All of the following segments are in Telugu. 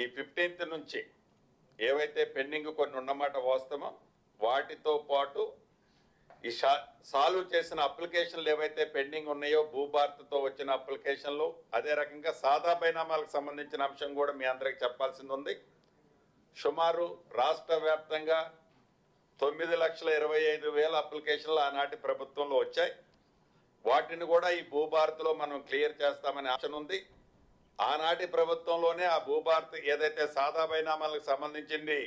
ఈ 15th నుంచి ఏవైతే పెండింగ్ కొన్ని ఉన్నమాట వాస్తవం, వాటితో పాటు ఈ సాల్వ్ చేసిన అప్లికేషన్లు ఏవైతే పెండింగ్ ఉన్నాయో భూభారత్తో వచ్చిన అప్లికేషన్లు, అదే రకంగా సాదా బైనామాలకు సంబంధించిన అంశం కూడా మీ అందరికి చెప్పాల్సింది ఉంది. సుమారు రాష్ట్ర వ్యాప్తంగా 9,25,000 అప్లికేషన్లు ఆనాటి ప్రభుత్వంలో వచ్చాయి. వాటిని కూడా ఈ భూభారత్లో మనం క్లియర్ చేస్తామనే ఆశ ఉంది. ఆనాటి ప్రభుత్వంలోనే ఆ భూభారత్ ఏదైతే సాదా బైనామాలకు సంబంధించింది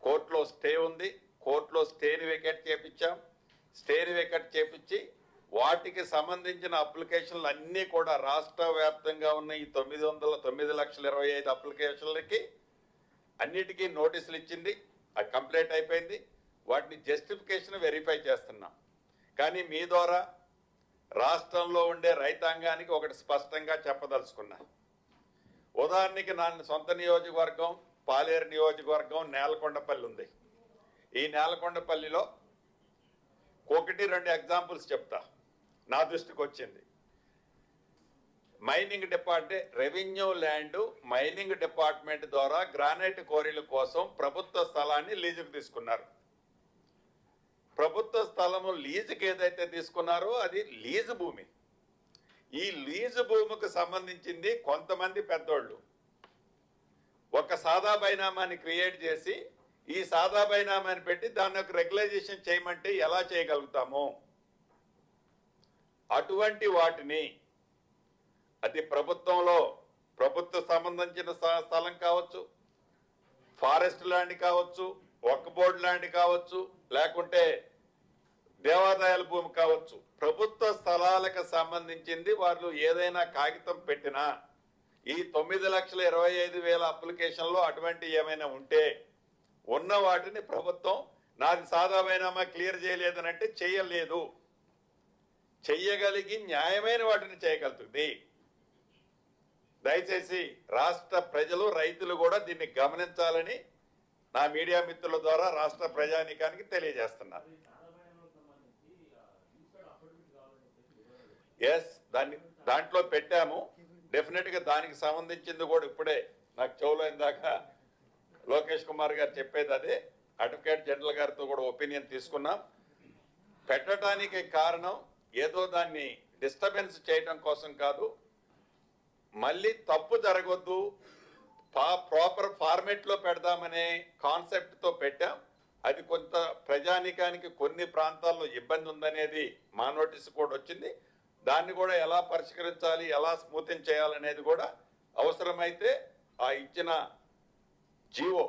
కోర్టులో స్టే ఉంది, కోర్టులో స్టేని వెకేట్ చేపించాం. స్టేని వెకేట్ చేపించి వాటికి సంబంధించిన అప్లికేషన్లు అన్నీ కూడా రాష్ట్ర వ్యాప్తంగా ఉన్న ఈ 9,25,000 అప్లికేషన్లకి అన్నిటికీ నోటీసులు ఇచ్చింది. అది కంప్లీట్ అయిపోయింది. వాటిని జస్టిఫికేషన్ వెరిఫై చేస్తున్నాం. కానీ మీ ద్వారా రాష్ట్రంలో ఉండే రైతాంగానికి ఒకటి స్పష్టంగా చెప్పదలుచుకున్నా. ఉదాహరణకి నా సొంత నియోజకవర్గం పాలేరు నియోజకవర్గం నేలకొండపల్లి ఉంది. ఈ నేలకొండపల్లిలో 1-2 ఎగ్జాంపుల్స్ చెప్తా, నా దృష్టికి వచ్చింది. Mining department, revenue land mining department ద్వారా గ్రానైట్ క్వారీల కోసం ప్రభుత్వ స్థలాన్ని లీజుకు తీసుకున్నారు. ప్రభుత్వ స్థలము లీజుకి ఏదైతే తీసుకున్నారో అది లీజు భూమి. ఈ లీజు భూమికి సంబంధించింది కొంతమంది పెద్దోళ్ళు ఒక సాదా బైనామాని క్రియేట్ చేసి ఈ సాదా బైనామాని పెట్టి దాన్ని రెగ్యులైజేషన్ చేయమంటే ఎలా చేయగలుగుతాము? అటువంటి వాటిని అది ప్రభుత్వంలో ప్రభుత్వ సంబంధించిన స్థలం కావచ్చు, ఫారెస్ట్ ల్యాండ్ కావచ్చు, వక్ఫ్ బోర్డు ల్యాండ్ కావచ్చు, లేకుంటే దేవాదాయాల భూమి కావచ్చు, ప్రభుత్వ స్థలాలకు సంబంధించింది వాళ్ళు ఏదైనా కాగితం పెట్టినా ఈ 9,25,000 అప్లికేషన్లో అటువంటి ఏమైనా ఉంటే ఉన్న వాటిని ప్రభుత్వం నాది సాదా బైనామా క్లియర్ చేయలేదనంటే చేయలేదు, చెయ్యగలిగి న్యాయమైన వాటిని చేయగలుగుతుంది. దయచేసి రాష్ట్ర ప్రజలు రైతులు కూడా దీన్ని గమనించాలని నా మీడియా మిత్రుల ద్వారా రాష్ట్ర ప్రజానీకానికి తెలియజేస్తున్నారు. ఎస్, దాంట్లో పెట్టాము. డెఫినెట్ గా దానికి సంబంధించింది కూడా ఇప్పుడే నాకు చెవులో ఇందాక లోకేష్ కుమార్ గారు చెప్పేది అదే. అడ్వకేట్ జనరల్ గారితో కూడా ఒపీనియన్ తీసుకున్నాం. పెట్టడానికి కారణం ఏదో దాన్ని డిస్టర్బెన్స్ చేయడం కోసం కాదు, మళ్ళీ తప్పు జరగొద్దు, ప్రాపర్ ఫార్మేట్ లో పెడదామనే కాన్సెప్ట్ తో పెట్టాం. అది కొంత ప్రజానీకానికి కొన్ని ప్రాంతాల్లో ఇబ్బంది ఉందనేది మా నోటీసు కూడా వచ్చింది. దాన్ని కూడా ఎలా పరిష్కరించాలి, ఎలా స్మూతింగ్ చేయాలనేది కూడా అవసరమైతే ఆ ఇచ్చిన జీవో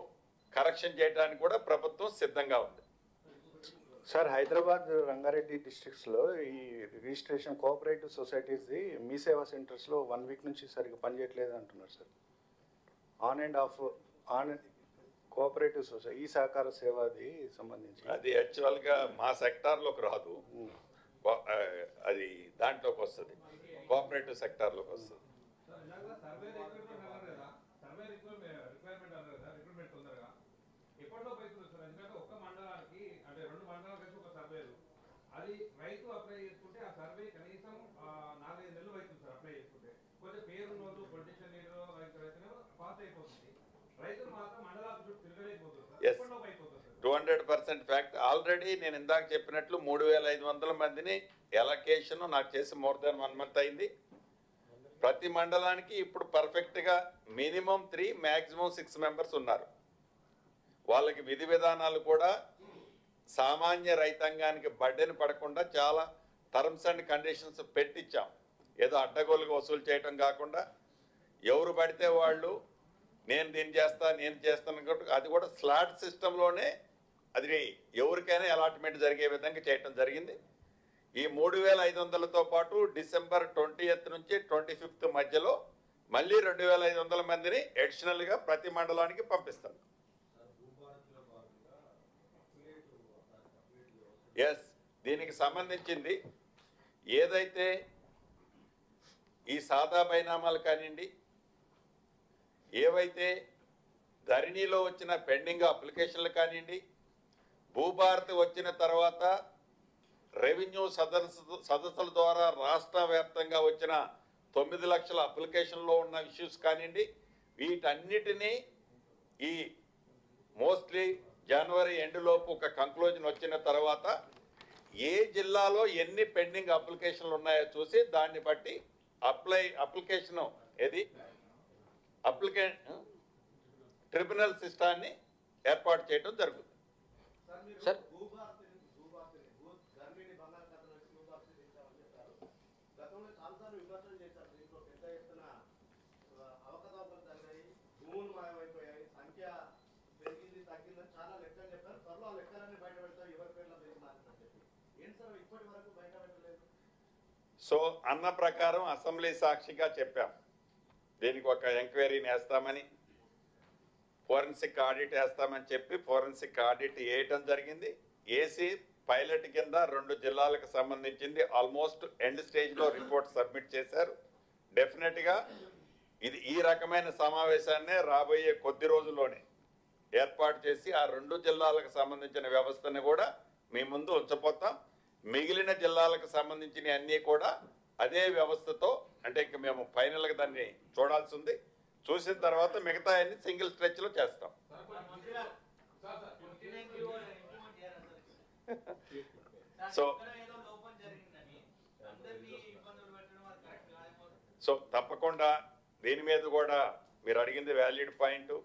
కరెక్షన్ చేయడానికి కూడా ప్రభుత్వం సిద్ధంగా ఉంది. సార్, హైదరాబాద్ రంగారెడ్డి డిస్ట్రిక్ట్స్లో ఈ రిజిస్ట్రేషన్ కోఆపరేటివ్ సొసైటీస్ది మీ సేవా సెంటర్స్లో 1 వీక్ నుంచి సరిగ్గా పనిచేయట్లేదు అంటున్నారు sir. On and of cooperative society ఈ సహకార సేవది సంబంధించి అది యాక్చువల్గా మా సెక్టార్లోకి రాదు, అది దాంట్లోకి వస్తుంది, కోఆపరేటివ్ సెక్టార్లోకి వస్తుంది. అది రైతు అప్లై చేసుకుంటే ఆ సర్వే కనీసం 4-5 నెలలు అవుతుంది సార్. అప్లై చేసుకుంటే కొంచెం పేరున్న వాళ్ళు పొలిటీషియన్ లీడర్ పాస్ అయిపోతుంది. రైతులు మాత్రం మండలాలు చుట్టూ తిరగలేకపోతుంది సార్. ఎప్పటిలోపు అయిపోతుంది సార్? 200% ఫ్యాక్ట్. ఆల్రెడీ నేను ఇందాక చెప్పినట్లు 3,500 మందిని ఎలకేషన్ నాకు చేసి మోర్ దాన్ 1 మంత్ అయింది. ప్రతి మండలానికి ఇప్పుడు పర్ఫెక్ట్గా మినిమం 3 మ్యాక్సిమం 6 మెంబర్స్ ఉన్నారు. వాళ్ళకి విధి విధానాలు కూడా సామాన్య రైతాంగానికి బడ్డెని పడకుండా చాలా టర్మ్స్ అండ్ కండిషన్స్ పెట్టించాం. ఏదో అడ్డగోలుగా వసూలు చేయటం కాకుండా ఎవరు పడితే వాళ్ళు నేను దీన్ని చేస్తా నేను చేస్తాను, అది కూడా స్లాట్ సిస్టంలోనే అది ఎవరికైనా అలాట్మెంట్ జరిగే విధంగా చేయటం జరిగింది. ఈ 3,500తో పాటు డిసెంబర్ 20th నుంచి 25th మధ్యలో మళ్ళీ 2,500 మందిని అడిషనల్గా ప్రతి మండలానికి పంపిస్తాం. ఎస్, దీనికి సంబంధించింది ఏదైతే ఈ సాదా బైనామాలు కానివ్వండి, ఏవైతే ధరణిలో వచ్చిన పెండింగ్ అప్లికేషన్లు కానివ్వండి, భూభారతి వచ్చిన తర్వాత రెవెన్యూ సదస్సుల ద్వారా రాష్ట్ర వ్యాప్తంగా వచ్చిన 9 లక్షల అప్లికేషన్లో ఉన్న ఇష్యూస్ కానివ్వండి, వీటన్నిటినీ ఈ మోస్ట్లీ జనవరి ఎండ్లోపు ఒక కంక్లూజన్ వచ్చిన తర్వాత ఏ జిల్లాలో ఎన్ని పెండింగ్ అప్లికేషన్లు ఉన్నాయో చూసి దాన్ని బట్టి అప్లికేషన్ ట్రిబ్యునల్ సిస్టాన్ని ఏర్పాటు చేయడం జరుగుతుంది. సార్ సో అన్న ప్రకారం అసెంబ్లీ సాక్షిగా చెప్పాం, దీనికి ఒక ఎంక్వైరీని వేస్తామని, ఫోరెన్సిక్ ఆడిట్ వేస్తామని చెప్పి ఫోరెన్సిక్ ఆడిట్ వేయటం జరిగింది. ఏసీ పైలట్ కింద 2 జిల్లాలకు సంబంధించింది ఆల్మోస్ట్ ఎండ్ స్టేజ్లో రిపోర్ట్ సబ్మిట్ చేశారు. డెఫినెట్గా ఈ రకమైన సమావేశాన్నే రాబోయే కొద్ది రోజుల్లోనే ఏర్పాటు చేసి ఆ 2 జిల్లాలకు సంబంధించిన వ్యవస్థను కూడా మీ ముందు ఉంచబోతాం. మిగిలిన జిల్లాలకు సంబంధించిన అన్నీ కూడా అదే వ్యవస్థతో, అంటే ఇంక మేము ఫైనల్గా దాన్ని చూడాల్సి ఉంది. చూసిన తర్వాత మిగతా అన్ని సింగిల్ స్ట్రెచ్లో చేస్తాం. సో తప్పకుండా దీని మీద కూడా మీరు అడిగింది వ్యాలిడ్ పాయింట్.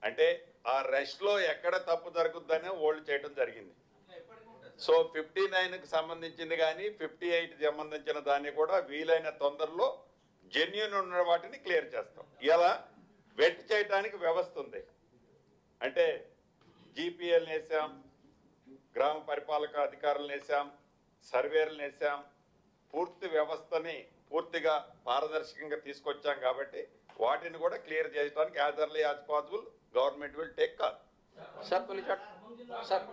అంటే ఆ రష్లో ఎక్కడ తప్పు జరుగుద్దని హోల్డ్ చేయడం జరిగింది. సో 59కి సంబంధించింది కానీ 58 సంబంధించిన దాన్ని కూడా వీలైన తొందరలో జెన్యూన్ ఉన్న వాటిని క్లియర్ చేస్తాం. ఇలా వెట్ చేయడానికి వ్యవస్థ ఉంది. అంటే జీపీఎల్ వేసాం, గ్రామ పరిపాలక అధికారులను వేసాం, సర్వేర్లను వేసాం, పూర్తి వ్యవస్థని పూర్తిగా పారదర్శకంగా తీసుకొచ్చాం. కాబట్టి వాటిని కూడా క్లియర్ చేయడానికి as early as possible government will take call. Sir కొన్ని సార్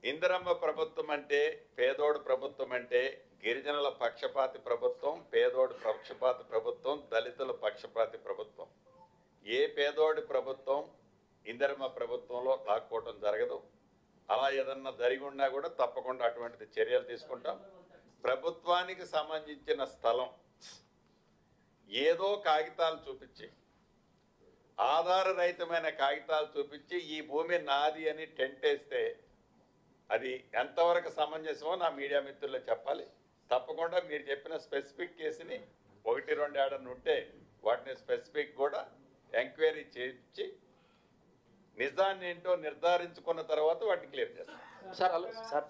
ఇందిరమ్మ ప్రభుత్వం అంటే, పేదోడు ప్రభుత్వం అంటే గిరిజనుల పక్షపాతి ప్రభుత్వం, పేదోడు పక్షపాతి ప్రభుత్వం, దళితుల పక్షపాతి ప్రభుత్వం. ఏ పేదోడి ప్రభుత్వం ఇందిరమ్మ ప్రభుత్వంలో లాక్కోవటం జరగదు. అలా ఏదన్నా జరిగి ఉన్నా కూడా తప్పకుండా అటువంటి చర్యలు తీసుకుంటాం. ప్రభుత్వానికి సంబంధించిన స్థలం ఏదో కాగితాలు చూపించి, ఆధారరహితమైన కాగితాలు చూపించి ఈ భూమి నాది అని టెంట్ వేస్తే అది ఎంతవరకు సమంజసమో నా మీడియా మిత్రులు చెప్పాలి. తప్పకుండా మీరు చెప్పిన స్పెసిఫిక్ కేసుని 1-2 ఏడన్నా ఉంటే వాటిని స్పెసిఫిక్ కూడా ఎంక్వైరీ చేయించి నిజాన్ని ఏంటో నిర్ధారించుకున్న తర్వాత వాటిని క్లియర్ చేస్తాం. సార్ హలో సార్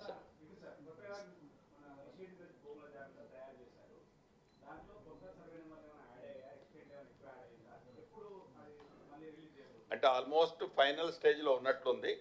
అంటే ఆల్మోస్ట్ ఫైనల్ స్టేజ్లో ఉన్నట్లుంది.